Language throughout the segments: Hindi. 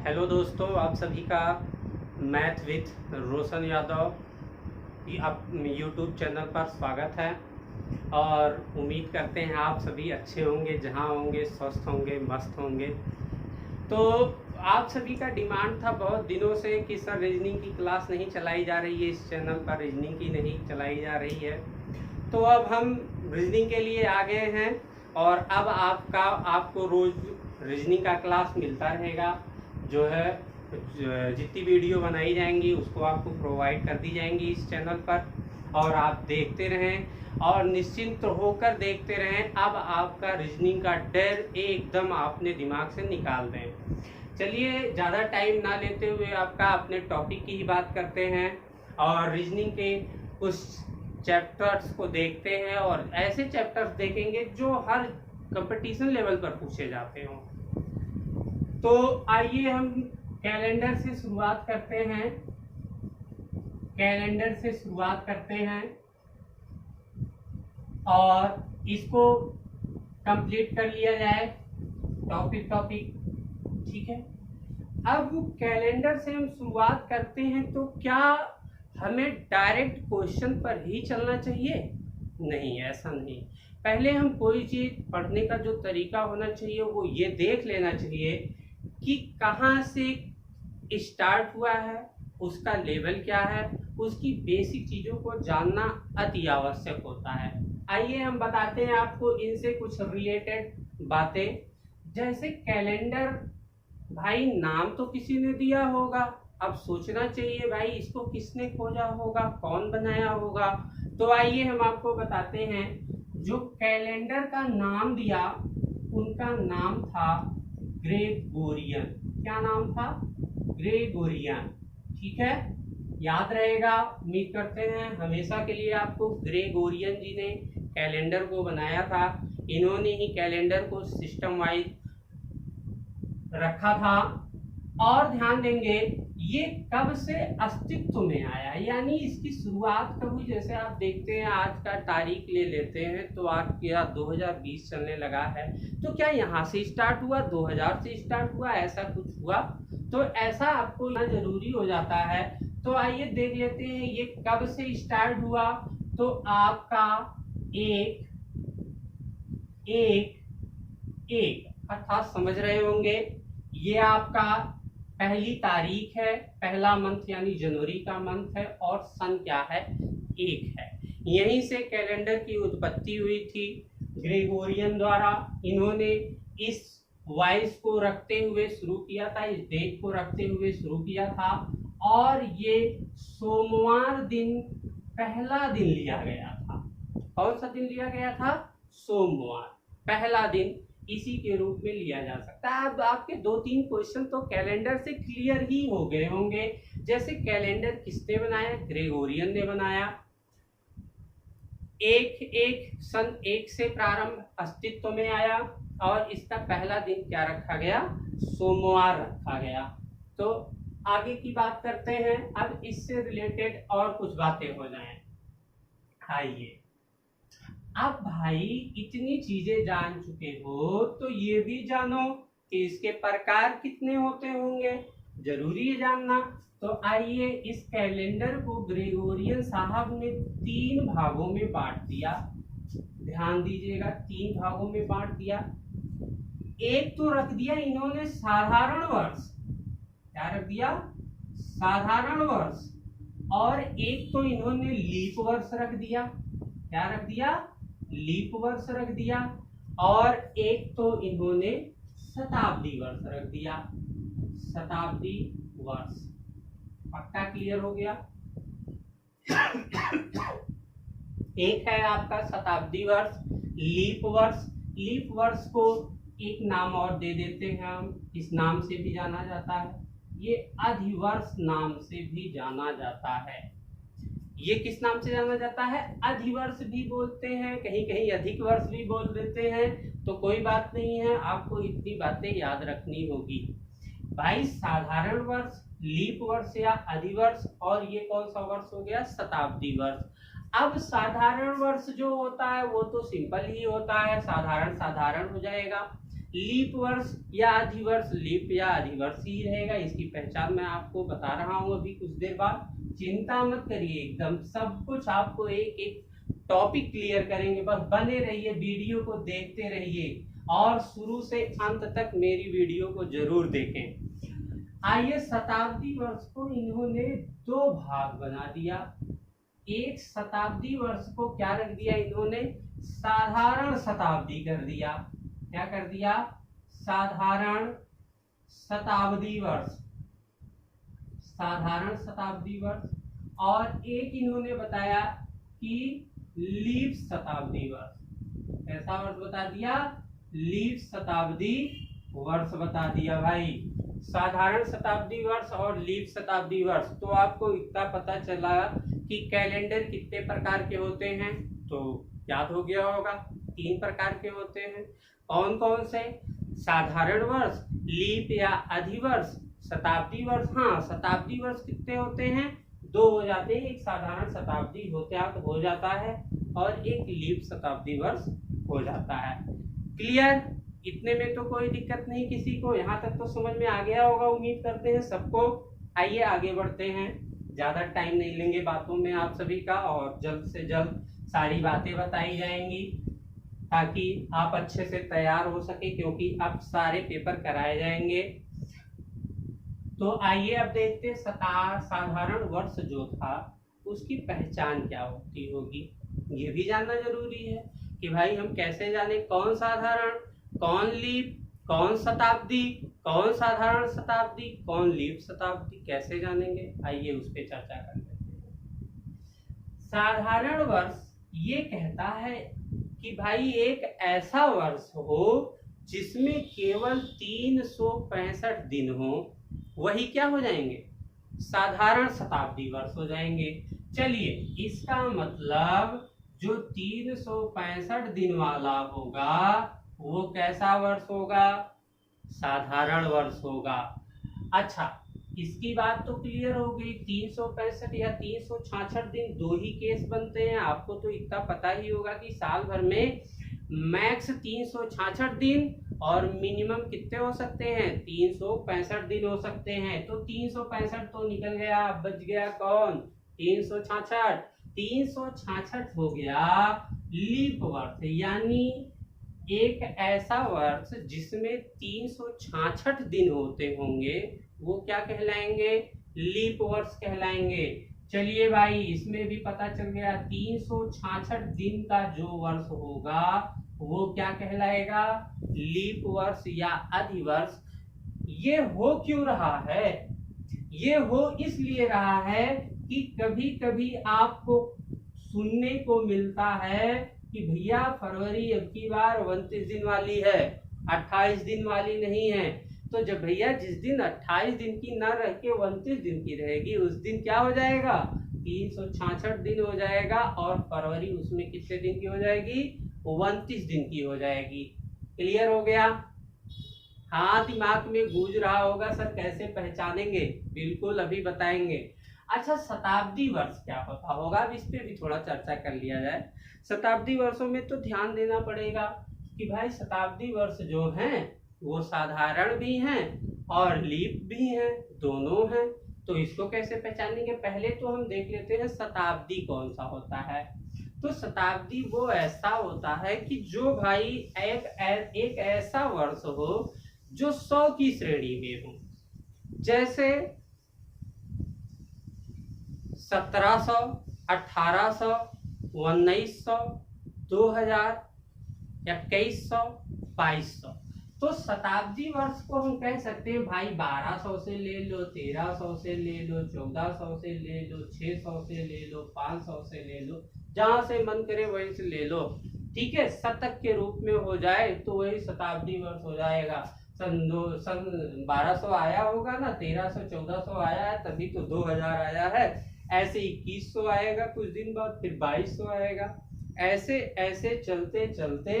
हेलो दोस्तों, आप सभी का मैथ विथ रोशन यादव आप यूट्यूब चैनल पर स्वागत है। और उम्मीद करते हैं आप सभी अच्छे होंगे, जहां होंगे स्वस्थ होंगे, मस्त होंगे। तो आप सभी का डिमांड था बहुत दिनों से कि सर रीजनिंग की क्लास नहीं चलाई जा रही है, इस चैनल पर रीजनिंग की नहीं चलाई जा रही है। तो अब हम रीजनिंग के लिए आ गए हैं और अब आपको रोज़ रीजनिंग का क्लास मिलता रहेगा। जो है जितनी वीडियो बनाई जाएंगी उसको आपको प्रोवाइड कर दी जाएंगी इस चैनल पर, और आप देखते रहें और निश्चिंत होकर देखते रहें। अब आपका रीजनिंग का डर एकदम अपने दिमाग से निकाल दें। चलिए ज़्यादा टाइम ना लेते हुए आपका अपने टॉपिक की ही बात करते हैं और रीजनिंग के उस चैप्टर्स को देखते हैं, और ऐसे चैप्टर्स देखेंगे जो हर कंपटीशन लेवल पर पूछे जाते हों। तो आइए हम कैलेंडर से शुरुआत करते हैं। और इसको कंप्लीट कर लिया जाए टॉपिक। ठीक है, अब कैलेंडर से हम शुरुआत करते हैं तो क्या हमें डायरेक्ट क्वेश्चन पर ही चलना चाहिए? नहीं, ऐसा नहीं। पहले हम कोई चीज़ पढ़ने का जो तरीका होना चाहिए वो ये देख लेना चाहिए कि कहाँ से स्टार्ट हुआ है, उसका लेवल क्या है, उसकी बेसिक चीज़ों को जानना अति आवश्यक होता है। आइए हम बताते हैं आपको इनसे कुछ रिलेटेड बातें। जैसे कैलेंडर, भाई नाम तो किसी ने दिया होगा, अब सोचना चाहिए भाई इसको किसने खोजा होगा, कौन बनाया होगा। तो आइए हम आपको बताते हैं, जो कैलेंडर का नाम दिया उनका नाम था ग्रेगोरियन। क्या नाम था? ग्रेगोरियन। ठीक है, याद रहेगा। उम्मीद करते हैं हमेशा के लिए आपको। ग्रेगोरियन जी ने कैलेंडर को बनाया था, इन्होंने ही कैलेंडर को सिस्टम वाइज रखा था। और ध्यान देंगे ये कब से अस्तित्व में आया, यानी इसकी शुरुआत कब हुई। जैसे आप देखते हैं आज का तारीख ले लेते हैं तो आज क्या 2020 चलने लगा है, तो क्या यहाँ से स्टार्ट हुआ, 2000 से स्टार्ट हुआ, ऐसा कुछ हुआ? तो ऐसा आपको यहाँ जरूरी हो जाता है। तो आइए देख लेते हैं ये कब से स्टार्ट हुआ। तो आपका एक अर्थात समझ रहे होंगे, ये आपका पहली तारीख है, पहला मंथ यानी जनवरी का मंथ है, और सन क्या है? 1 है। यहीं से कैलेंडर की उत्पत्ति हुई थी ग्रेगोरियन द्वारा। इन्होंने इस वाइस को रखते हुए शुरू किया था, इस डेट को रखते हुए शुरू किया था, और ये सोमवार दिन पहला दिन लिया गया था। कौन सा दिन लिया गया था? सोमवार पहला दिन, इसी के रूप में लिया जा सकता है। अब आपके 2-3 क्वेश्चन तो कैलेंडर से क्लियर ही हो गए होंगे। जैसे कैलेंडर किसने बनाया? ग्रेगोरियन ने बनाया। सन 1 से प्रारंभ अस्तित्व में आया, और इसका पहला दिन क्या रखा गया? सोमवार रखा गया। तो आगे की बात करते हैं, अब इससे रिलेटेड और कुछ बातें हो जाएं। आइए, अब भाई इतनी चीजें जान चुके हो तो ये भी जानो कि इसके प्रकार कितने होते होंगे, जरूरी है जानना। तो आइए, इस कैलेंडर को ग्रेगोरियन साहब ने 3 भागों में बांट दिया। ध्यान दीजिएगा, 3 भागों में बांट दिया। एक तो रख दिया इन्होंने साधारण वर्ष। क्या रख दिया? साधारण वर्ष। और एक तो इन्होंने लीप वर्ष रख दिया। क्या रख दिया? लीप वर्ष रख दिया। और एक तो इन्होंने शताब्दी वर्ष रख दिया। शताब्दी वर्ष। पक्का क्लियर हो गया? एक है आपका शताब्दी वर्ष, लीप वर्ष। लीप वर्ष को एक नाम और दे देते हैं हम, इस नाम से भी जाना जाता है, ये अधिवर्ष नाम से भी जाना जाता है। ये किस नाम से जाना जाता है? अधिवर्ष भी बोलते हैं, कहीं कहीं अधिक वर्ष भी बोल देते हैं। तो कोई बात नहीं है, आपको इतनी बातें याद रखनी होगी। भाई साधारण वर्ष, लीप वर्ष या अधिवर्ष, और ये कौन सा वर्ष हो गया? शताब्दी वर्ष। अब साधारण वर्ष जो होता है वो तो सिंपल ही होता है, साधारण साधारण हो जाएगा। लीप वर्ष या अधिवर्ष, लीप या अधिवर्ष ही रहेगा। इसकी पहचान मैं आपको बता रहा हूं अभी कुछ देर बाद। चिंता मत करिए, एकदम सब कुछ आपको एक एक टॉपिक क्लियर करेंगे। बस बने रहिए, वीडियो को देखते रहिए और शुरू से अंत तक मेरी वीडियो को जरूर देखें। आइए, शताब्दी वर्ष को इन्होंने दो भाग बना दिया। एक शताब्दी वर्ष को क्या रख दिया इन्होंने, साधारण शताब्दी कर दिया। क्या कर दिया, साधारण शताब्दी वर्ष, साधारण शताब्दी वर्ष। और एक इन्होंने बताया कि लीप शताब्दी वर्ष। ऐसा वर्ष बता दिया, लीप शताब्दी वर्ष बता दिया भाई। साधारण शताब्दी वर्ष और लीप शताब्दी वर्ष। तो आपको इतना पता चला कि कैलेंडर कितने प्रकार के होते हैं, तो याद हो गया होगा, 3 प्रकार के होते हैं। कौन कौन से, साधारण वर्ष, लीप या अधिवर्ष, शताब्दी वर्ष। हाँ, शताब्दी वर्ष कितने होते हैं, 2 हो जाते हैं। एक साधारण शताब्दी हो जाता है और एक लीप शताब्दी वर्ष हो जाता है। क्लियर, इतने में तो कोई दिक्कत नहीं किसी को, यहाँ तक तो समझ में आ गया होगा, उम्मीद करते हैं सबको। आइए आगे बढ़ते हैं, ज्यादा टाइम नहीं लेंगे बातों में आप सभी का, और जल्द से जल्द सारी बातें बताई जाएंगी ताकि आप अच्छे से तैयार हो सके, क्योंकि अब सारे पेपर कराए जाएंगे। तो आइए अब देखते हैं साधारण वर्ष जो था उसकी पहचान क्या होती होगी। ये भी जानना जरूरी है कि भाई हम कैसे जाने कौन साधारण, कौन लीप, कौन शताब्दी, कौन साधारण शताब्दी, कौन लीप शताब्दी, कैसे जानेंगे। आइए उस पर चर्चा कर लेते हैं। साधारण वर्ष ये कहता है कि भाई एक ऐसा वर्ष हो जिसमें केवल 365 दिन हो, वही क्या हो जाएंगे, साधारण शताब्दी वर्ष हो जाएंगे। चलिए, इसका मतलब जो 365 दिन वाला होगा वो कैसा वर्ष होगा, साधारण वर्ष होगा। अच्छा, इसकी बात तो क्लियर हो गई। 365 या 366 दिन, दो ही केस बनते हैं। आपको तो इतना पता ही होगा कि साल भर में मैक्स 366 दिन और मिनिमम कितने हो सकते हैं, 365 दिन हो सकते हैं। तो 365 तो निकल गया, अब बच गया कौन, 366। 366 हो गया लीप वर्ष, यानी एक ऐसा वर्ष जिसमें 366 दिन होते होंगे, वो क्या कहलाएंगे, लीप वर्ष कहलाएंगे। चलिए भाई, इसमें भी पता चल गया 366 दिन का जो वर्ष होगा वो क्या कहलाएगा, लीप वर्ष या अधिवर्ष। ये हो क्यों रहा है, ये हो इसलिए रहा है कि कभी कभी आपको सुनने को मिलता है कि भैया फरवरी अब की बार 29 दिन वाली है, 28 दिन वाली नहीं है। तो जब भैया जिस दिन 28 दिन की ना रह के 29 दिन की रहेगी, उस दिन क्या हो जाएगा, 366 दिन हो जाएगा, और फरवरी उसमें कितने दिन की हो जाएगी, 29 दिन की हो जाएगी। क्लियर हो गया। हाँ, दिमाग में गूंज रहा होगा सर कैसे पहचानेंगे, बिल्कुल अभी बताएंगे। अच्छा, शताब्दी वर्ष क्या होता होगा, अब इस पे भी थोड़ा चर्चा कर लिया जाए। शताब्दी वर्षों में तो ध्यान देना पड़ेगा कि भाई शताब्दी वर्ष जो हैं वो साधारण भी हैं और लीप भी हैं, दोनों हैं। तो इसको कैसे पहचानेंगे, पहले तो हम देख लेते हैं शताब्दी कौन सा होता है। तो शताब्दी वो ऐसा होता है कि जो भाई एक ऐसा वर्ष हो जो 100 की श्रेणी में हो, जैसे 1700, 1800, 1900, 2000, 2100, 2200। तो शताब्दी वर्ष को हम कह सकते हैं भाई 1200 से ले लो, 1300 से ले लो, 1400 से ले लो, 600 से ले लो, 500 से ले लो, जहां से मन करे वहीं से ले लो। ठीक है, शतक के रूप में हो जाए तो वही शताब्दी वर्ष हो जाएगा। सन 1200 आया होगा ना, 1300 1400 आया है, तभी तो 2000 आया है। ऐसे 2100 आएगा कुछ दिन बाद, फिर 2200 आएगा। ऐसे ऐसे चलते चलते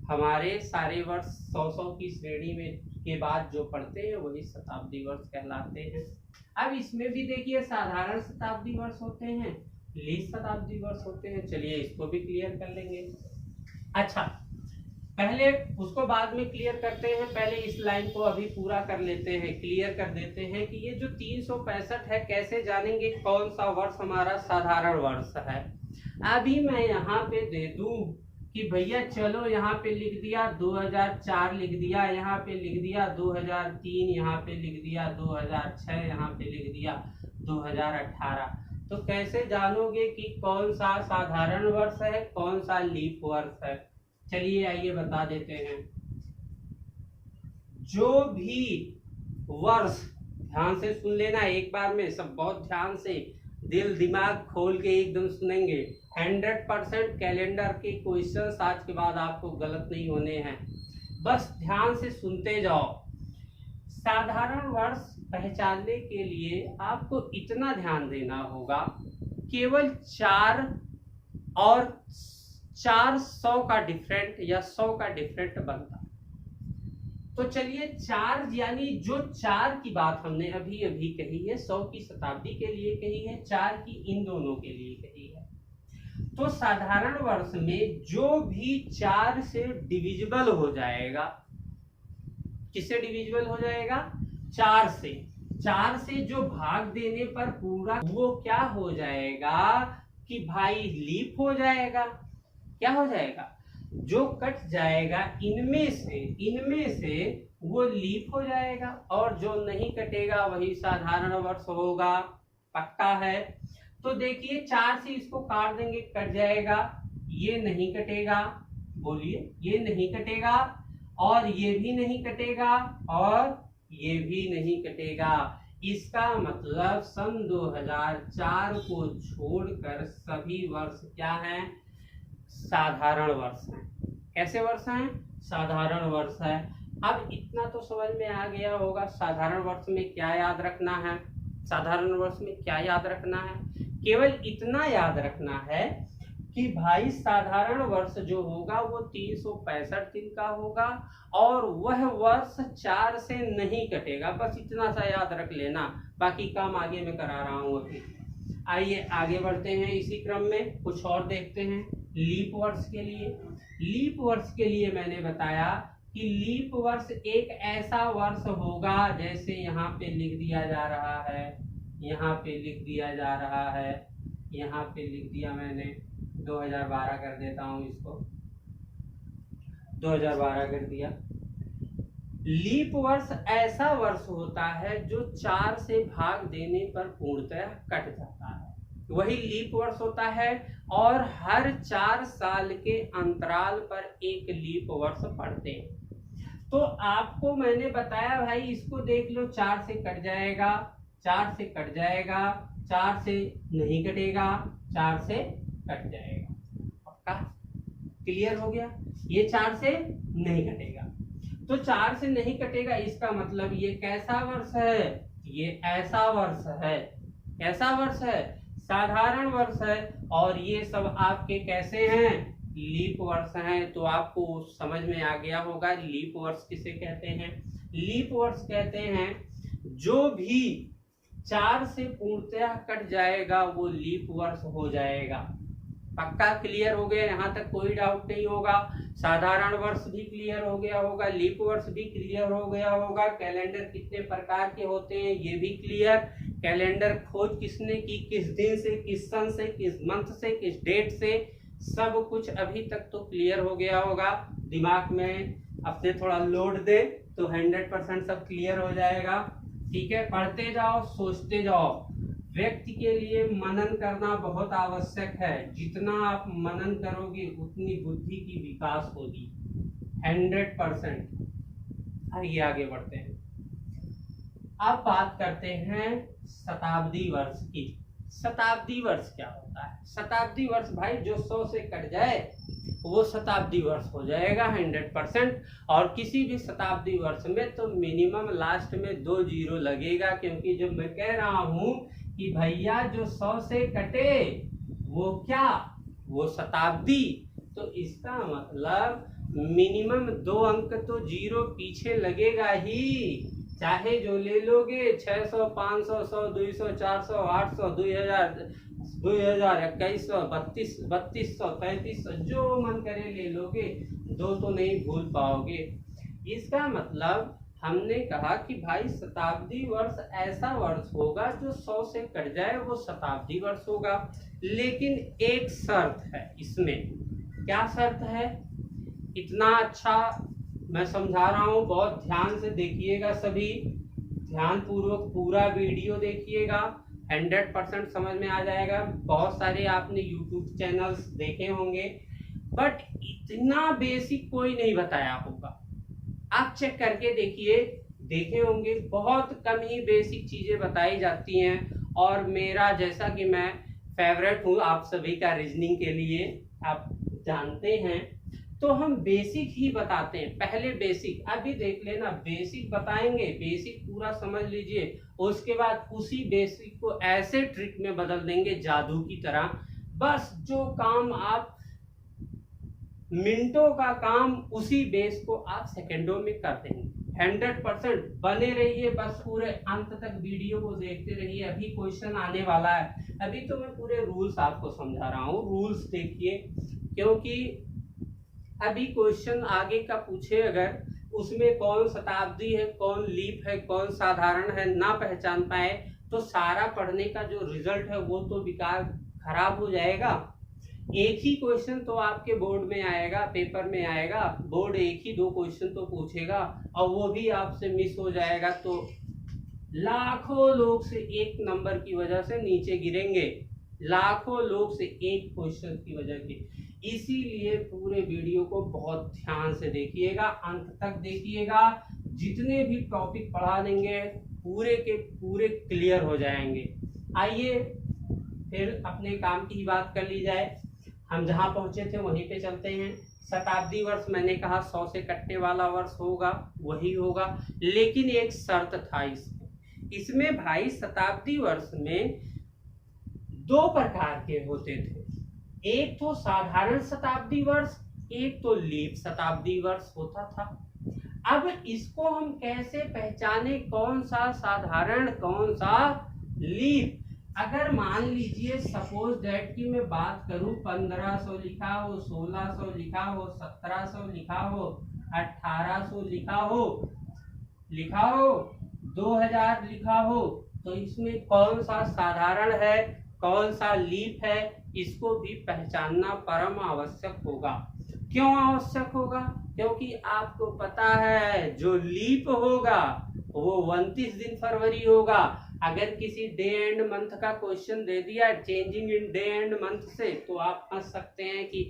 हमारे सारे वर्ष 100 की श्रेणी में के बाद जो पढ़ते हैं वही शताब्दी वर्ष कहलाते हैं। अब इसमें भी देखिए साधारण शताब्दी वर्ष होते हैं, लीप शताब्दी वर्ष होते हैं। चलिए इसको भी क्लियर कर लेंगे। अच्छा, पहले उसको बाद में क्लियर करते हैं, पहले इस लाइन को अभी पूरा कर लेते हैं, क्लियर कर देते हैं कि ये जो 365 है कैसे जानेंगे कौन सा वर्ष हमारा साधारण वर्ष है। अभी मैं यहाँ पे दे दूं कि भैया चलो यहाँ पे लिख दिया 2004 लिख दिया, यहाँ पे लिख दिया 2003, यहाँ पे लिख दिया 2006, यहाँ पे लिख दिया 2018, तो कैसे जानोगे कि कौन सा साधारण वर्ष है कौन सा लीप वर्ष है? चलिए आइए बता देते हैं। जो भी वर्ष, ध्यान से सुन लेना एक बार में सब, बहुत ध्यान से दिल दिमाग खोल के एकदम सुनेंगे। 100% कैलेंडर के क्वेश्चंस आज के बाद आपको गलत नहीं होने हैं, बस ध्यान से सुनते जाओ। साधारण वर्ष पहचानने के लिए आपको इतना ध्यान देना होगा, केवल 4 और 400 का डिफरेंट या 100 का डिफरेंट बनता है। तो चलिए 4 यानी जो 4 की बात हमने अभी अभी कही है 100 की शताब्दी के लिए कही है, 4 की इन दोनों के लिए कही है। तो साधारण वर्ष में जो भी 4 से डिविजिबल हो जाएगा, किससे डिविजिबल हो जाएगा? 4 से। 4 से जो भाग देने पर पूरा वो क्या हो जाएगा कि भाई लीप हो जाएगा। क्या हो जाएगा? जो कट जाएगा इनमें से वो लीप हो जाएगा, और जो नहीं कटेगा वही साधारण वर्ष होगा। पक्का है? तो देखिए 4 से इसको काट देंगे, कट जाएगा, ये नहीं कटेगा, बोलिए ये नहीं कटेगा, और ये भी नहीं कटेगा, और ये भी नहीं कटेगा। इसका मतलब सन 2004 को छोड़कर सभी वर्ष क्या हैं? साधारण वर्ष हैं। कैसे वर्ष हैं? साधारण वर्ष है। अब इतना तो समझ में आ गया होगा साधारण वर्ष में क्या याद रखना है। साधारण वर्ष में क्या याद रखना है? केवल इतना याद रखना है कि भाई साधारण वर्ष जो होगा वो 365 दिन का होगा, और वह वर्ष 4 से नहीं कटेगा। बस इतना सा याद रख लेना, बाकी काम आगे मैं करा रहा हूँ अभी। आइए आगे बढ़ते हैं, इसी क्रम में कुछ और देखते हैं। लीप वर्ष के लिए मैंने बताया कि लीप वर्ष एक ऐसा वर्ष होगा, जैसे यहाँ पे लिख दिया जा रहा है, यहाँ पे लिख दिया जा रहा है, यहाँ पे लिख दिया मैंने 2012 कर देता हूँ, इसको 2012 कर दिया। लीप वर्ष ऐसा वर्ष होता है जो 4 से भाग देने पर पूर्णतः कट जाता है, वही लीप वर्ष होता है। और हर 4 साल के अंतराल पर एक लीप वर्ष पड़ते हैं। तो आपको मैंने बताया भाई इसको देख लो, 4 से कट जाएगा, 4 से कट जाएगा, 4 से नहीं कटेगा, 4 से कट जाएगा। पक्का? क्लियर हो गया? ये 4 से नहीं कटेगा, तो 4 से नहीं कटेगा, इसका मतलब ये कैसा वर्ष है? ये ऐसा वर्ष है। कैसा वर्ष है? साधारण वर्ष है। और ये सब आपके कैसे हैं? लीप वर्ष हैं। तो आपको समझ में आ गया होगा लीप वर्ष किसे कहते हैं। लीप वर्ष कहते हैं जो भी 4 से पूर्णतः कट जाएगा वो लीप वर्ष हो जाएगा। पक्का? क्लियर हो गया? यहाँ तक कोई डाउट नहीं होगा। साधारण वर्ष भी क्लियर हो गया होगा, लीप वर्ष भी क्लियर हो गया होगा। कैलेंडर कितने प्रकार के होते हैं ये भी क्लियर। कैलेंडर खोज किसने की, किस दिन से, किस सन से, किस मंथ से, किस डेट से, सब कुछ अभी तक तो क्लियर हो गया होगा। दिमाग में अपने थोड़ा लोड दे तो 100% सब क्लियर हो जाएगा। ठीक है? पढ़ते जाओ, सोचते जाओ। व्यक्ति के लिए मनन करना बहुत आवश्यक है। जितना आप मनन करोगे उतनी बुद्धि की विकास होगी, 100%। आइए आगे बढ़ते हैं। अब बात करते हैं शताब्दी वर्ष की। शताब्दी वर्ष क्या होता है? शताब्दी वर्ष भाई जो 100 से कट जाए वो शताब्दी वर्ष हो जाएगा 100%। और किसी भी शताब्दी वर्ष में तो मिनिमम लास्ट में 2 जीरो लगेगा, क्योंकि जब मैं कह रहा हूं कि भैया जो 100 से कटे वो क्या? वो शताब्दी। तो इसका मतलब मिनिमम 2 अंक तो जीरो पीछे लगेगा ही, चाहे जो ले लोगे 600, 500, 100, 200, 400, 800, 2000, 2100, 3200, 3300, जो मन करे ले लोगे, दो तो नहीं भूल पाओगे। इसका मतलब हमने कहा कि भाई शताब्दी वर्ष ऐसा वर्ष होगा जो 100 से कट जाए, वो शताब्दी वर्ष होगा। लेकिन एक शर्त है इसमें। क्या शर्त है? इतना अच्छा मैं समझा रहा हूँ, बहुत ध्यान से देखिएगा, सभी ध्यान पूर्वक पूरा वीडियो देखिएगा, 100% समझ में आ जाएगा। बहुत सारे आपने यूट्यूब चैनल्स देखे होंगे, बट इतना बेसिक कोई नहीं बताया होगा। आप चेक करके देखिए, देखे होंगे बहुत कम ही बेसिक चीजें बताई जाती हैं। और मेरा जैसा कि मैं फेवरेट हूँ आप सभी का रीजनिंग के लिए, आप जानते हैं, तो हम बेसिक ही बताते हैं। पहले बेसिक, अभी देख लेना, बेसिक बताएंगे, बेसिक पूरा समझ लीजिए, उसके बाद उसी बेसिक को ऐसे ट्रिक में बदल देंगे जादू की तरह। बस जो काम आप मिनटों का काम, उसी बेस को आप सेकंडों में कर देंगे। 100% बने रहिए, बस पूरे अंत तक वीडियो को देखते रहिए। अभी क्वेश्चन आने वाला है, अभी तो मैं पूरे रूल्स आपको समझा रहा हूँ, रूल्स देखिए, क्योंकि अभी क्वेश्चन आगे का पूछे अगर, उसमें कौन शताब्दी है, कौन लीप है, कौन साधारण है, ना पहचान पाए तो सारा पढ़ने का जो रिजल्ट है वो तो बेकार खराब हो जाएगा। एक ही क्वेश्चन तो आपके बोर्ड में आएगा, पेपर में आएगा, बोर्ड एक ही 2 क्वेश्चन तो पूछेगा, और वो भी आपसे मिस हो जाएगा तो लाखों लोग से 1 नंबर की वजह से नीचे गिरेंगे, लाखों लोग से 1 क्वेश्चन की वजह से। इसीलिए पूरे वीडियो को बहुत ध्यान से देखिएगा, अंत तक देखिएगा, जितने भी टॉपिक पढ़ा देंगे पूरे के पूरे क्लियर हो जाएंगे। आइए फिर अपने काम की बात कर ली जाए। हम जहाँ पहुंचे थे वहीं पे चलते हैं। शताब्दी वर्ष मैंने कहा 100 से कटने वाला वर्ष होगा, वही होगा, लेकिन एक शर्त था इसमें भाई शताब्दी वर्ष में 2 प्रकार के होते थे, एक तो साधारण शताब्दी वर्ष, एक तो लीप शताब्दी वर्ष होता था। अब इसको हम कैसे पहचाने, कौन सा साधारण कौन सा लीप? अगर मान लीजिए सपोज दैट कि मैं बात करूं 1500 लिखा हो, 1600 लिखा हो, 1700 लिखा हो, 1800 लिखा हो, 2000 लिखा हो, तो इसमें कौन सा साधारण है, कौन सा लीप है, इसको भी पहचानना परम आवश्यक होगा। क्यों आवश्यक होगा? क्योंकि आपको पता है जो लीप होगा वो 29 दिन फरवरी होगा। अगर किसी डे एंड मंथ का क्वेश्चन दे दिया changing in day and month से, तो आप हंस सकते हैं कि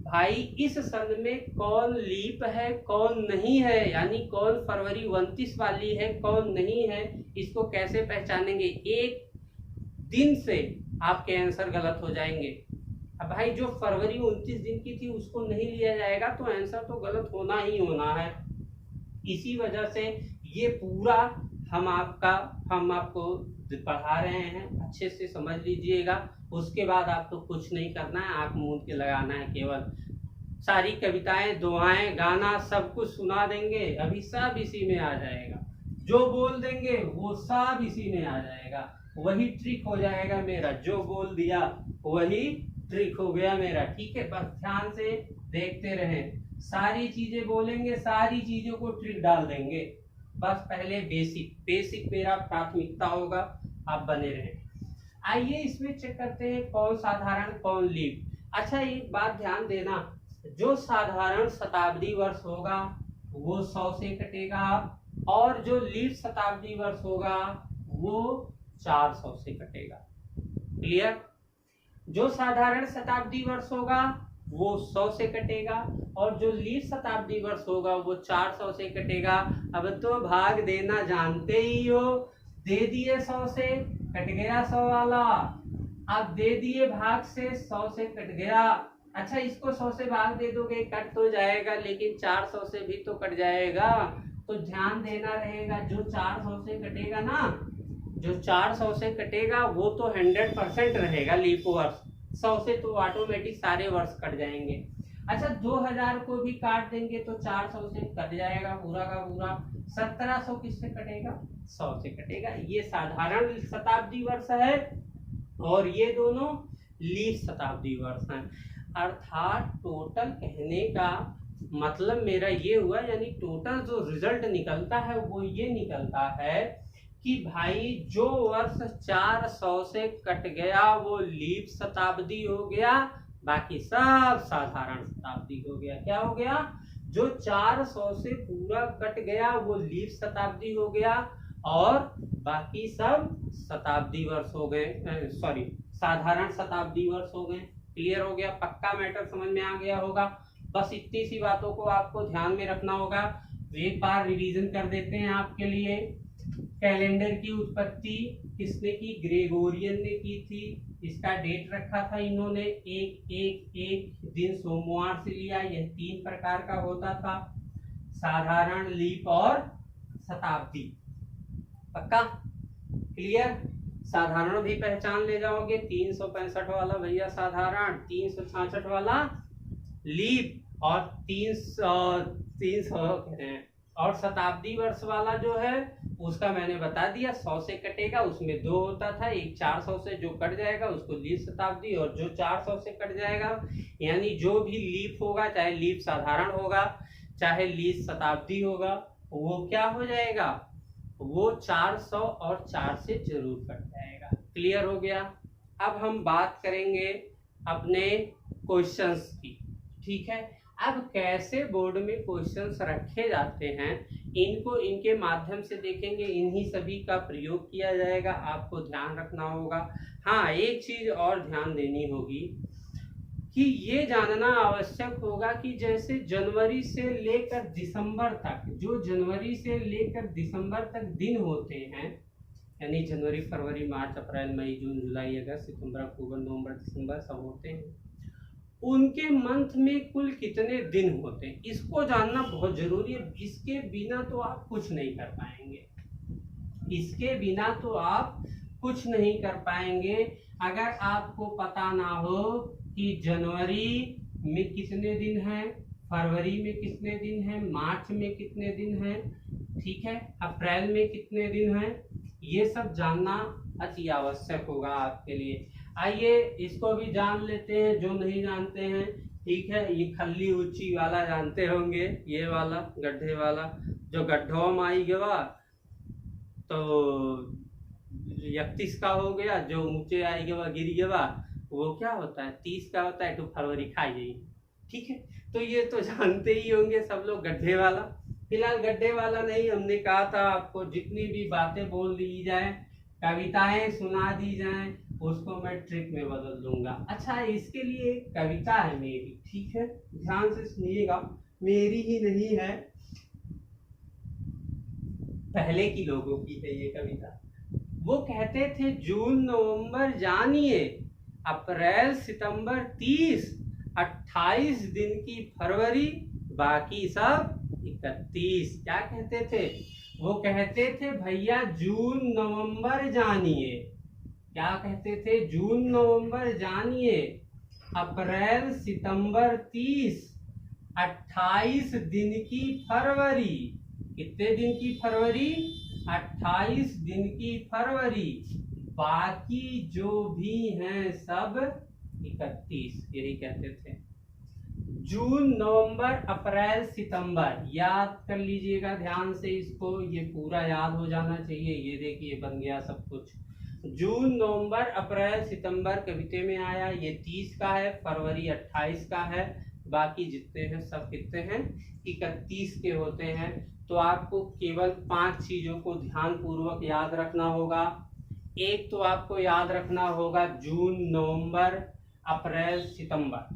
भाई इस सन में कौन लीप है कौन नहीं है, यानी कौन फरवरी 29 वाली है कौन नहीं है, इसको कैसे पहचानेंगे? एक दिन से आपके आंसर गलत हो जाएंगे। अब भाई जो फरवरी 29 दिन की थी उसको नहीं लिया जाएगा तो आंसर तो गलत होना ही होना है। इसी वजह से ये पूरा हम आपको पढ़ा रहे हैं, अच्छे से समझ लीजिएगा। उसके बाद आपको कुछ नहीं करना है, आप मूंद के लगाना है, केवल सारी कविताएं, दुआएं, गाना सब कुछ सुना देंगे, अभी सब इसी में आ जाएगा। जो बोल देंगे वो सब इसी में आ जाएगा, वही ट्रिक हो जाएगा मेरा, जो बोल दिया वही ट्रिक हो गया मेरा। ठीक है, बस ध्यान से देखते रहें, सारी चीजें बोलेंगे, सारी चीजों को ट्रिक डाल देंगे। बस पहले बेसिक मेरा प्राथमिकता होगा, आप बने रहें। आइए इसमें चेक करते हैं कौन साधारण कौन लीप। अच्छा एक बात ध्यान देना, जो साधारण शताब्दी वर्ष होगा वो 100 से कटेगा, और जो लीप शताब्दी वर्ष होगा वो 400 से कटेगा। क्लियर? जो साधारण शताब्दी वर्ष होगा वो 100 से कटेगा, और जो लीप शताब्दी वर्ष होगा वो 400 से कटेगा। अब तो भाग देना जानते ही हो, दे दिए 100 से कट गया 100 वाला, अब दे दिए भाग से 100 से कट गया। अच्छा इसको 100 से भाग दे दोगे कट तो जाएगा, लेकिन 400 से भी तो कट जाएगा, तो ध्यान देना रहेगा। जो 400 से कटेगा ना, जो 400 से कटेगा वो तो 100% रहेगा लीप वर्ष, 100 से तो ऑटोमेटिक सारे वर्ष कट जाएंगे। अच्छा 2000 को भी काट देंगे तो 400 से कट जाएगा पूरा का पूरा। 1700 किससे कटेगा? 100 से कटेगा। ये साधारण शताब्दी वर्ष है और ये दोनों लीप शताब्दी वर्ष हैं। अर्थात टोटल कहने का मतलब मेरा ये हुआ, यानी टोटल जो रिजल्ट निकलता है वो ये निकलता है कि भाई जो वर्ष 400 से कट गया वो लीप शताब्दी हो गया, बाकी सब साधारण शताब्दी हो गया। क्या हो गया? जो 400 से पूरा कट गया वो लीप शताब्दी हो गया और बाकी सब शताब्दी वर्ष हो गए, सॉरी साधारण शताब्दी वर्ष हो गए। क्लियर हो गया? पक्का मैटर समझ में आ गया होगा। बस इतनी सी बातों को आपको ध्यान में रखना होगा। एक बार रिवीजन कर देते हैं आपके लिए। कैलेंडर की उत्पत्ति किसने की? ग्रेगोरियन ने की थी। इसका डेट रखा था इन्होंने, एक दिन सोमवार से लिया। यह 3 प्रकार का होता था, साधारण, लीप और शताब्दी। पक्का? क्लियर? साधारण भी पहचान ले जाओगे, 365 वाला भैया साधारण, 366 वाला लीप और 300 और शताब्दी वर्ष वाला जो है उसका मैंने बता दिया 100 से कटेगा, उसमें 2 होता था, एक 400 से जो कट जाएगा उसको लीप शताब्दी, और जो 400 से कट जाएगा यानी जो भी लीप होगा, चाहे लीप साधारण होगा चाहे लीप शताब्दी होगा, वो क्या हो जाएगा? वो 400 और 4 से जरूर कट जाएगा। क्लियर हो गया? अब हम बात करेंगे अपने क्वेश्चंस की। ठीक है, अब कैसे बोर्ड में क्वेश्चंस रखे जाते हैं इनको इनके माध्यम से देखेंगे, इन्हीं सभी का प्रयोग किया जाएगा। आपको ध्यान रखना होगा। हाँ, एक चीज और ध्यान देनी होगी कि ये जानना आवश्यक होगा कि जैसे जनवरी से लेकर दिसंबर तक, जो जनवरी से लेकर दिसंबर तक दिन होते हैं, यानी जनवरी, फरवरी, मार्च, अप्रैल, मई, जून, जुलाई, अगस्त, सितंबर, अक्टूबर, नवंबर, दिसंबर सब होते हैं, उनके मंथ में कुल कितने दिन होते हैं, इसको जानना बहुत जरूरी है। इसके बिना तो आप कुछ नहीं कर पाएंगे, इसके बिना तो आप कुछ नहीं कर पाएंगे। अगर आपको पता ना हो कि जनवरी में कितने दिन हैं, फरवरी में कितने दिन हैं, मार्च में कितने दिन हैं, ठीक है, अप्रैल में कितने दिन हैं, ये सब जानना अति आवश्यक होगा आपके लिए। आइए इसको भी जान लेते हैं जो नहीं जानते हैं। ठीक है, ये खल्ली ऊंची वाला जानते होंगे, ये वाला गड्ढे वाला, जो गड्ढों में आई गवा तो 31 का हो गया, जो ऊंचे आई गवा गिर गवा वो क्या होता है? 30 का होता है, तो फरवरी खाई जाइए। ठीक है, तो ये तो जानते ही होंगे सब लोग गड्ढे वाला। फिलहाल गड्ढे वाला नहीं, हमने कहा था आपको जितनी भी बातें बोल दी जाए, कविताएं सुना दी जाएं, उसको मैं ट्रिक में बदल दूंगा। अच्छा, इसके लिए एक कविता है मेरी, ठीक है, ध्यान से सुनिएगा, मेरी ही नहीं है, पहले की लोगों की है ये कविता। वो कहते थे जून नवंबर जानिए, अप्रैल सितंबर 30, 28 दिन की फरवरी, बाकी सब 31। क्या कहते थे? वो कहते थे भैया जून नवंबर जानिए। क्या कहते थे? जून नवंबर जानिए, अप्रैल सितंबर 30, 28 दिन की फरवरी। कितने दिन की फरवरी? 28 दिन की फरवरी, बाकी जो भी हैं सब 31। यही कहते थे। जून, नवंबर, अप्रैल, सितंबर, याद कर लीजिएगा ध्यान से इसको, ये पूरा याद हो जाना चाहिए। ये देखिए बन गया सब कुछ। जून, नवंबर, अप्रैल, सितंबर कविते में आया, ये 30 का है, फरवरी 28 का है, बाकी जितने हैं सब कितने हैं? 31 के होते हैं। तो आपको केवल 5 चीजों को ध्यान पूर्वक याद रखना होगा। एक तो आपको याद रखना होगा जून, नवंबर, अप्रैल, सितंबर।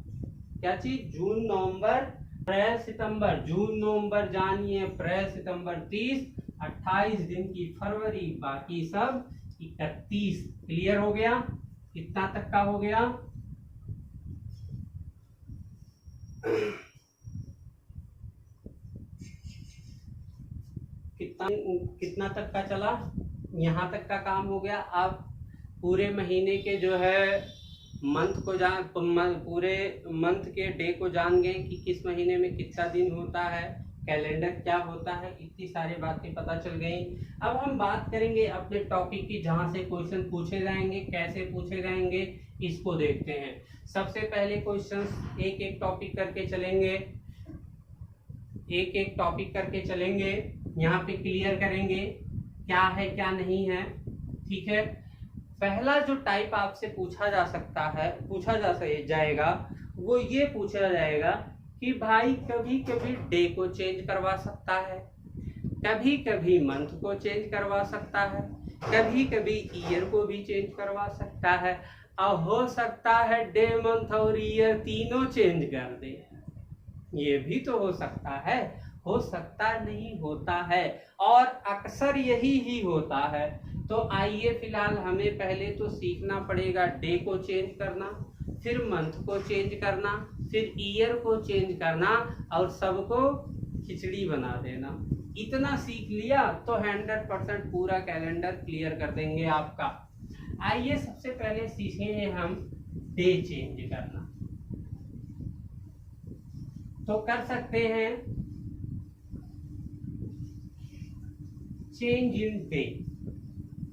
क्या चीज? जून, नवंबर, अप्रैल, सितंबर। जून नवंबर जानिए, अप्रैल सितंबर 30, 28 दिन की फरवरी, बाकी सब 31। क्लियर हो गया? कितना तक का हो गया? कितना तक का चला? यहाँ तक का काम हो गया। अब पूरे महीने के जो है मंथ को जान, पूरे मंथ के डे को जान गए कि किस महीने में कितना दिन होता है, कैलेंडर क्या होता है, इतनी सारी बातें पता चल गई। अब हम बात करेंगे अपने टॉपिक की, जहां से क्वेश्चन पूछे जाएंगे, कैसे पूछे जाएंगे इसको देखते हैं। सबसे पहले क्वेश्चन एक एक टॉपिक करके चलेंगे। एक एक टॉपिक करके चलेंगे, यहाँ पे क्लियर करेंगे क्या है क्या नहीं है। ठीक है, पहला जो टाइप आपसे पूछा जाएगा वो ये पूछा जाएगा कि भाई कभी कभी डे को चेंज करवा सकता है, कभी कभी मंथ को चेंज करवा सकता है, कभी कभी ईयर को भी चेंज करवा सकता है, और हो सकता है डे मंथ और ईयर तीनों चेंज कर दे। ये भी तो हो सकता है, हो सकता नहीं होता है, और अक्सर यही ही होता है। तो आइए फिलहाल हमें पहले तो सीखना पड़ेगा डे को चेंज करना, फिर मंथ को चेंज करना, फिर ईयर को चेंज करना, और सबको खिचड़ी बना देना। इतना सीख लिया तो 100% पूरा कैलेंडर क्लियर कर देंगे आपका। आइए सबसे पहले सीखेंगे हम डे चेंज करना। तो कर सकते हैं चेंज इन डे।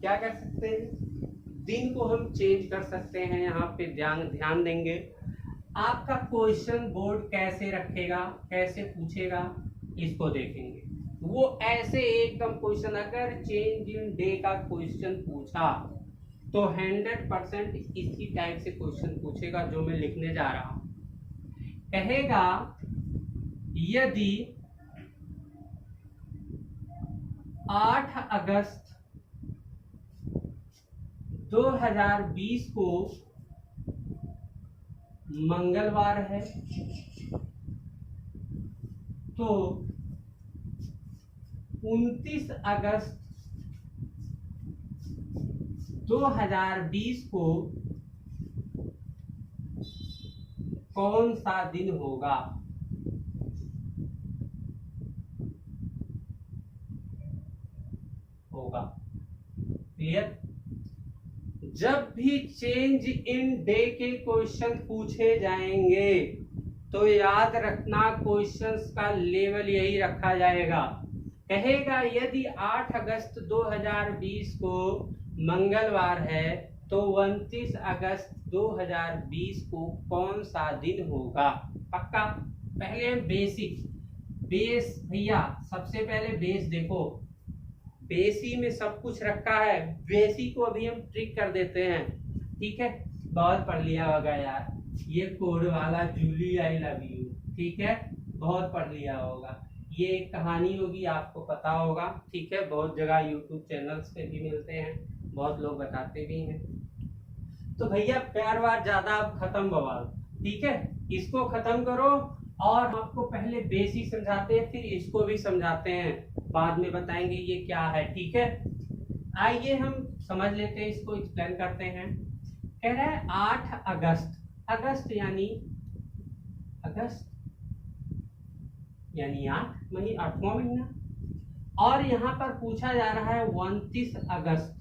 क्या कर सकते हैं? दिन को हम चेंज कर सकते हैं। यहाँ पे ध्यान देंगे। आपका क्वेश्चन बोर्ड कैसे रखेगा, कैसे पूछेगा, इसको देखेंगे। वो ऐसे एकदम क्वेश्चन, अगर चेंज इन डे का क्वेश्चन पूछा तो 100% इसी टाइप से क्वेश्चन पूछेगा जो मैं लिखने जा रहा हूं। कहेगा यदि 8 अगस्त 2020 को मंगलवार है तो 29 अगस्त 2020 को कौन सा दिन होगा? क्लियर? जब भी चेंज इन डे के क्वेश्चन पूछे जाएंगे तो याद रखना क्वेश्चंस का लेवल यही रखा जाएगा। कहेगा यदि 8 अगस्त 2020 को मंगलवार है तो 29 अगस्त 2020 को कौन सा दिन होगा? पक्का? पहले बेसिक बेस भैया, सबसे पहले बेस देखो। बेसी में सब कुछ रखा है, बेसी को अभी हम ट्रिक कर देते हैं। ठीक है, बहुत पढ़ लिया होगा यार, ये कोड वाला जूली आई लव यू। ठीक है, बहुत पढ़ लिया होगा। ये एक कहानी होगी, आपको पता होगा। ठीक है, बहुत जगह यूट्यूब चैनल्स पे भी मिलते हैं, बहुत लोग बताते भी हैं। तो भैया प्यार वार ज्यादा अब खत्म बवाल। ठीक है, इसको खत्म करो, और आपको पहले बेसिक समझाते हैं, फिर इसको भी समझाते हैं, बाद में बताएंगे ये क्या है। ठीक है, आइए हम समझ लेते हैं, इसको एक्सप्लेन करते हैं। कह रहा है 8 अगस्त, अगस्त यानी 8वां महीना, और यहाँ पर पूछा जा रहा है 29 अगस्त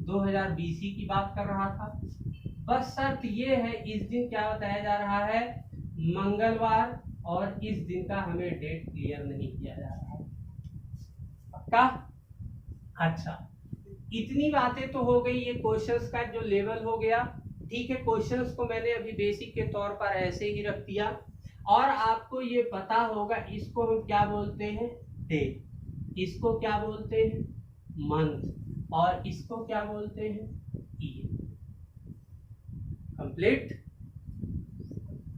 2020 की बात कर रहा था। बस शर्त ये है, इस दिन क्या बताया जा रहा है? मंगलवार, और इस दिन का हमें डेट क्लियर नहीं किया जा रहा है। पक्का? अच्छा, इतनी बातें तो हो गई। ये क्वेश्चंस का जो लेवल हो गया। ठीक है, क्वेश्चंस को मैंने अभी बेसिक के तौर पर ऐसे ही रख दिया, और आपको ये पता होगा इसको हम क्या बोलते हैं? डे। इसको क्या बोलते हैं? मंथ। और इसको क्या बोलते हैं? ईयर। कंप्लीट?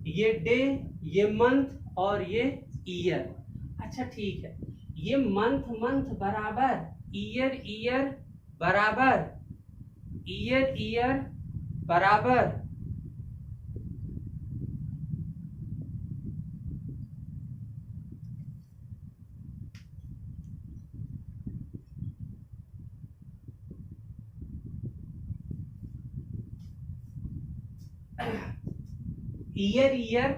ये डे, ये मंथ, और ये ईयर। अच्छा ठीक है, ये मंथ बराबर ईयर बराबर ईयर बराबर ईयर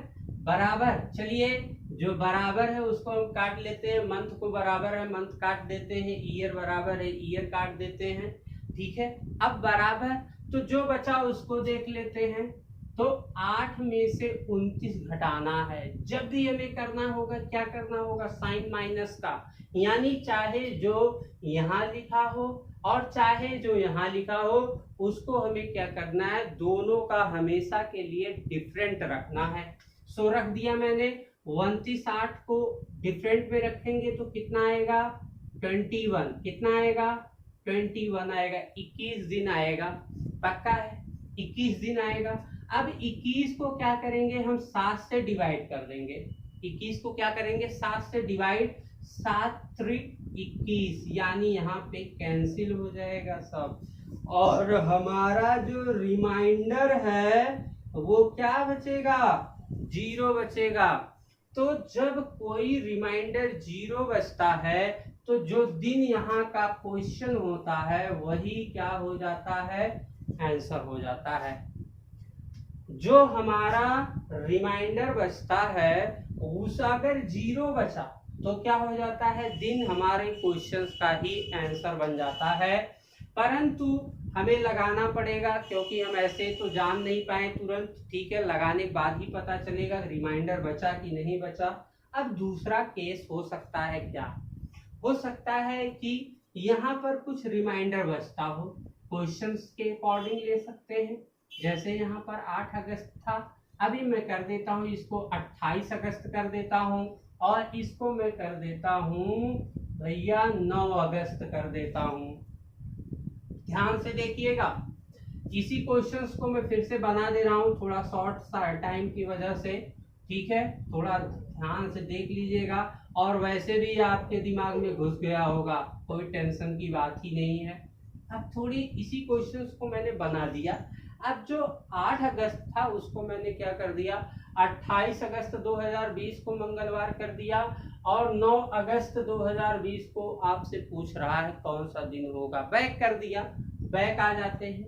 बराबर। चलिए, जो बराबर है उसको हम काट लेते हैं। मंथ को बराबर है, मंथ काट देते हैं। ईयर बराबर है, ईयर काट देते हैं। ठीक है, अब बराबर, तो जो बचा उसको देख लेते हैं। तो 8 में से 29 घटाना है। जब भी हमें करना होगा, क्या करना होगा? साइन माइनस का, यानी चाहे जो यहाँ लिखा हो और चाहे जो यहाँ लिखा हो, उसको हमें क्या करना है? दोनों का हमेशा के लिए डिफरेंट रखना है। सो रख दिया मैंने। 29 8 को डिफरेंट में रखेंगे तो कितना आएगा 21, कितना आएगा 21 आएगा, 21 दिन आएगा, पक्का है 21 दिन आएगा। अब 21 को क्या करेंगे हम 7 से डिवाइड कर देंगे, 21 को क्या करेंगे 7 से डिवाइड, 7 त्रिक 21, यानी यहाँ पे कैंसिल हो जाएगा सब, और हमारा जो रिमाइंडर है वो क्या बचेगा 0 बचेगा। तो जब कोई रिमाइंडर 0 बचता है तो जो दिन यहाँ का क्वेश्चन होता है वही क्या हो जाता है आंसर हो जाता है। जो हमारा रिमाइंडर बचता है उस अगर 0 बचा तो क्या हो जाता है दिन हमारे क्वेश्चंस का ही आंसर बन जाता है। परंतु हमें लगाना पड़ेगा क्योंकि हम ऐसे तो जान नहीं पाए तुरंत, ठीक है, लगाने के बाद ही पता चलेगा रिमाइंडर बचा कि नहीं बचा। अब दूसरा केस हो सकता है, क्या हो सकता है कि यहाँ पर कुछ रिमाइंडर बचता हो, क्वेश्चंस के अकॉर्डिंग ले सकते हैं। जैसे यहाँ पर 8 अगस्त था, अभी मैं कर देता हूँ इसको 28 अगस्त कर देता हूँ, और इसको मैं कर देता हूँ भैया 9 अगस्त कर देता हूँ। ध्यान से देखिएगा, इसी क्वेश्चंस को मैं फिर से बना दे रहा हूँ थोड़ा शॉर्ट सा टाइम की वजह से, ठीक है, थोड़ा ध्यान से देख लीजिएगा। और वैसे भी आपके दिमाग में घुस गया होगा, कोई टेंशन की बात ही नहीं है। अब थोड़ी इसी क्वेश्चंस को मैंने बना दिया। अब जो 8 अगस्त था उसको मैंने क्या कर दिया 28 अगस्त 2020 को मंगलवार कर दिया, और 9 अगस्त 2020 को आपसे पूछ रहा है कौन सा दिन होगा, बैक कर दिया, बैक आ जाते हैं।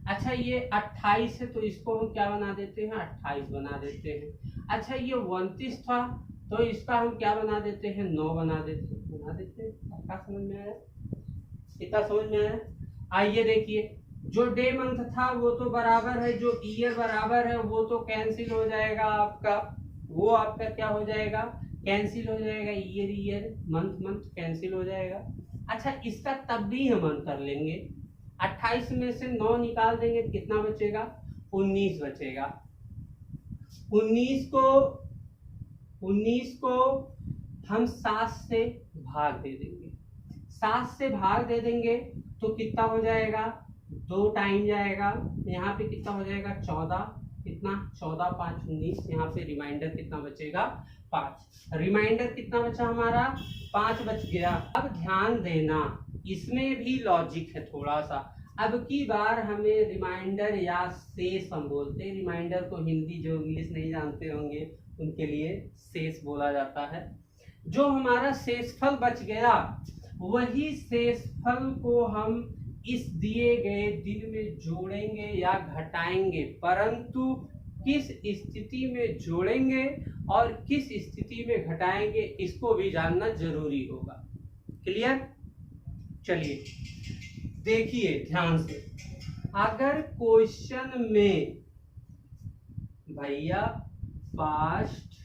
अच्छा ये 28 है तो इसको हम क्या बना देते हैं 28 बना देते हैं। अच्छा ये 29 था तो इसका हम क्या बना देते हैं 9 बना देते हैं। क्या समझ में आया, इतना समझ में आया। आइए देखिए, जो डे मंथ था वो तो बराबर है, जो ईयर बराबर है वो तो कैंसिल हो जाएगा आपका, वो आपका क्या हो जाएगा कैंसिल हो जाएगा, year year month month cancel हो जाएगा। अच्छा इसका तब भी हम अंतर लेंगे, 28 में से 9 निकाल देंगे कितना बचेगा 19 बचेगा। 19 को हम 7 से भाग दे देंगे, 7 से भाग दे देंगे तो कितना हो जाएगा 2 टाइम जाएगा, यहाँ पे कितना हो जाएगा 14, कितना 14 5 19, यहाँ पे रिमाइंडर कितना बचेगा 5, रिमाइंडर कितना बचा हमारा 5 बच गया। अब ध्यान देना इसमें भी लॉजिक है थोड़ा सा। अब की बार हमें रिमाइंडर या शेष हम बोलते हैं, रिमाइंडर को हिंदी जो इंग्लिश नहीं जानते होंगे उनके लिए शेष बोला जाता है। जो हमारा शेषफल बच गया वही शेषफल को हम इस दिए गए दिन में जोड़ेंगे या घटाएंगे, परंतु किस स्थिति में जोड़ेंगे और किस स्थिति में घटाएंगे इसको भी जानना जरूरी होगा। क्लियर, चलिए देखिए ध्यान से, अगर क्वेश्चन में भैया पास्ट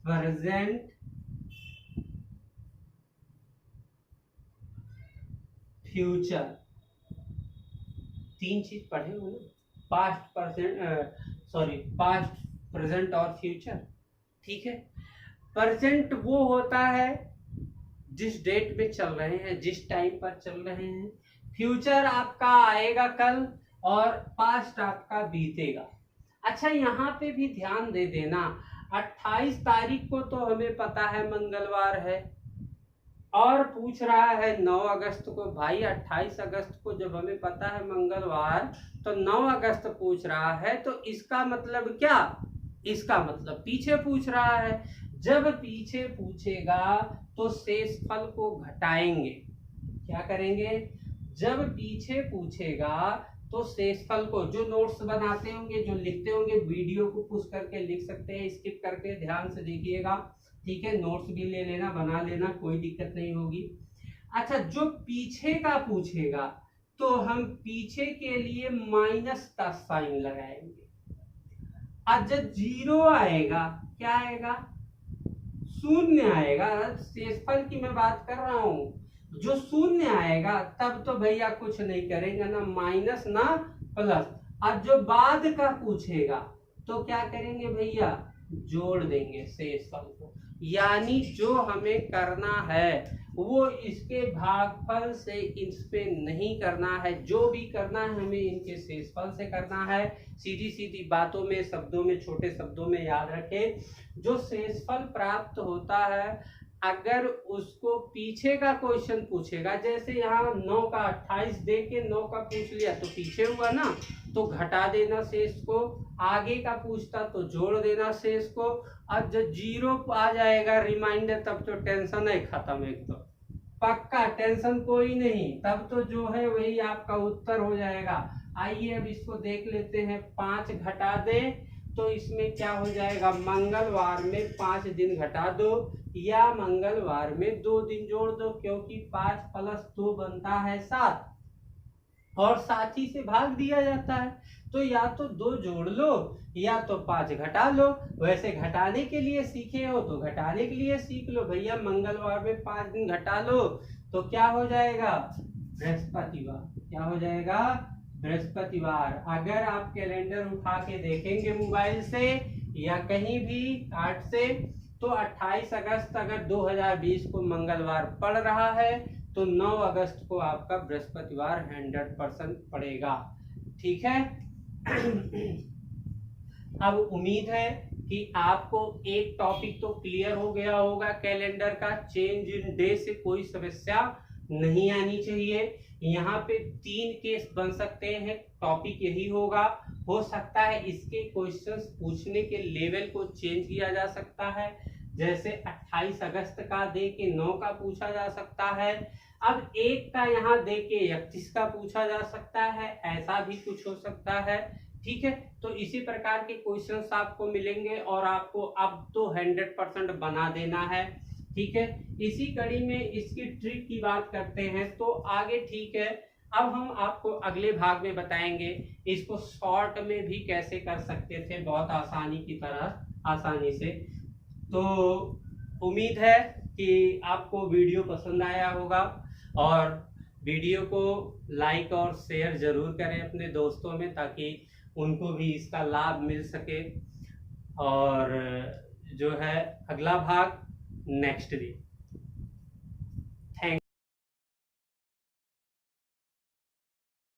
प्रेजेंट फ्यूचर 3 चीज पढ़े हो ना, पास्ट प्रेजेंट और फ्यूचर, ठीक है। प्रेजेंट वो होता है जिस डेट में चल रहे हैं, जिस टाइम पर चल रहे हैं, फ्यूचर आपका आएगा कल और पास्ट आपका बीतेगा। अच्छा यहाँ पे भी ध्यान दे देना, 28 तारीख को तो हमें पता है मंगलवार है, और पूछ रहा है 9 अगस्त को। भाई 28 अगस्त को जब हमें पता है मंगलवार, तो 9 अगस्त पूछ रहा है, तो इसका मतलब क्या, इसका मतलब पीछे पूछ रहा है। जब पीछे पूछेगा तो शेषफल को घटाएंगे, क्या करेंगे, जब पीछे पूछेगा तो शेषफल को, जो नोट्स बनाते होंगे जो लिखते होंगे वीडियो को पुश करके लिख सकते हैं, स्किप करके ध्यान से देखिएगा, ठीक है, नोट्स भी ले लेना, बना लेना, कोई दिक्कत नहीं होगी। अच्छा जो पीछे का पूछेगा तो हम पीछे के लिए माइनस का साइन लगाएंगे, और जब 0 आएगा क्या आएगा, शून्य आएगा, शेषफल की मैं बात कर रहा हूं, जो शून्य आएगा तब तो भैया कुछ नहीं करेंगे, ना माइनस ना प्लस। और जो बाद का पूछेगा तो क्या करेंगे भैया, जोड़ देंगे शेषफल को। यानी जो हमें करना है वो इसके भागफल से इस पे नहीं करना है, जो भी करना है हमें इनके शेषफल से करना है। सीधी सीधी बातों में, शब्दों में, छोटे शब्दों में याद रखें, जो शेषफल प्राप्त होता है अगर उसको पीछे का क्वेश्चन पूछेगा, जैसे यहाँ 9 का 28 दे के 9 का पूछ लिया तो पीछे हुआ ना, तो घटा देना शेष को, आगे का पूछता तो जोड़ देना शेष को। अब जब 0 आ जाएगा रिमाइंडर तब तो टेंशन है खत्म, एकदम पक्का टेंशन कोई नहीं, तब तो जो है वही आपका उत्तर हो जाएगा। आइए अब इसको देख लेते हैं। 5 घटा दे तो इसमें क्या हो जाएगा, मंगलवार में 5 दिन घटा दो या मंगलवार में 2 दिन जोड़ दो, क्योंकि 5 + 2 बनता है 7 और 7 ही से भाग दिया जाता है। तो या तो 2 जोड़ लो या तो 5 घटा लो। वैसे घटाने के लिए सीखे हो तो घटाने के लिए सीख लो भैया, मंगलवार में 5 दिन घटा लो तो क्या हो जाएगा, बृहस्पतिवार। क्या हो जाएगा, बृहस्पतिवार। अगर आप कैलेंडर उठा के देखेंगे मोबाइल से या कहीं भी कार्ड से, तो 28 अगस्त अगर 2020 को मंगलवार पड़ रहा है तो 9 अगस्त को आपका बृहस्पतिवार 100% पड़ेगा। ठीक है। अब उम्मीद है कि आपको एक टॉपिक तो क्लियर हो गया होगा कैलेंडर का। चेंज इन डे से कोई समस्या नहीं आनी चाहिए। यहाँ पे 3 केस बन सकते हैं, टॉपिक यही होगा। हो सकता है इसके क्वेश्चंस पूछने के लेवल को चेंज किया जा सकता है, जैसे 28 अगस्त का दे के 9 का पूछा जा सकता है, अब 1 का यहाँ दे के 31 का पूछा जा सकता है, ऐसा भी कुछ हो सकता है। ठीक है, तो इसी प्रकार के क्वेश्चंस आपको मिलेंगे और आपको अब तो 100% बना देना है। ठीक है, इसी कड़ी में इसकी ट्रिक की बात करते हैं तो आगे। ठीक है, अब हम आपको अगले भाग में बताएंगे इसको शॉर्ट में भी कैसे कर सकते थे, बहुत आसानी की तरह, आसानी से। तो उम्मीद है कि आपको वीडियो पसंद आया होगा और वीडियो को लाइक और शेयर जरूर करें अपने दोस्तों में, ताकि उनको भी इसका लाभ मिल सके। और जो है अगला भाग नेक्स्ट वीक।